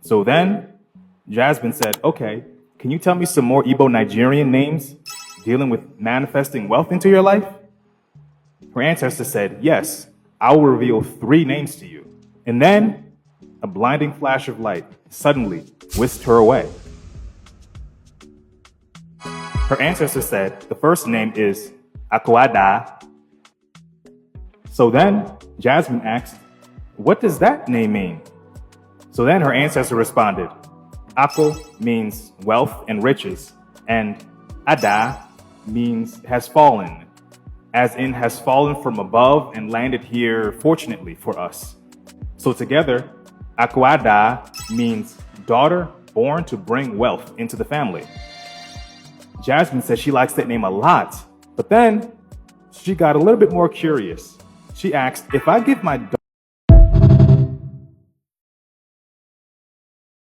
So then Jasmine said, okay, can you tell me some more Igbo Nigerian names dealing with manifesting wealth into your life? Her ancestor said, yes, I will reveal 3 names to you. And then a blinding flash of light suddenly whisked her away. Her ancestor said the first name is Akwada. So then Jasmine asked, what does that name mean? So then her ancestor responded, Ako means wealth and riches, and Ada means has fallen, as in has fallen from above and landed here fortunately for us. So together, Akwada means daughter born to bring wealth into the family. Jasmine says she likes that name a lot, but then she got a little bit more curious. She asked, if I give my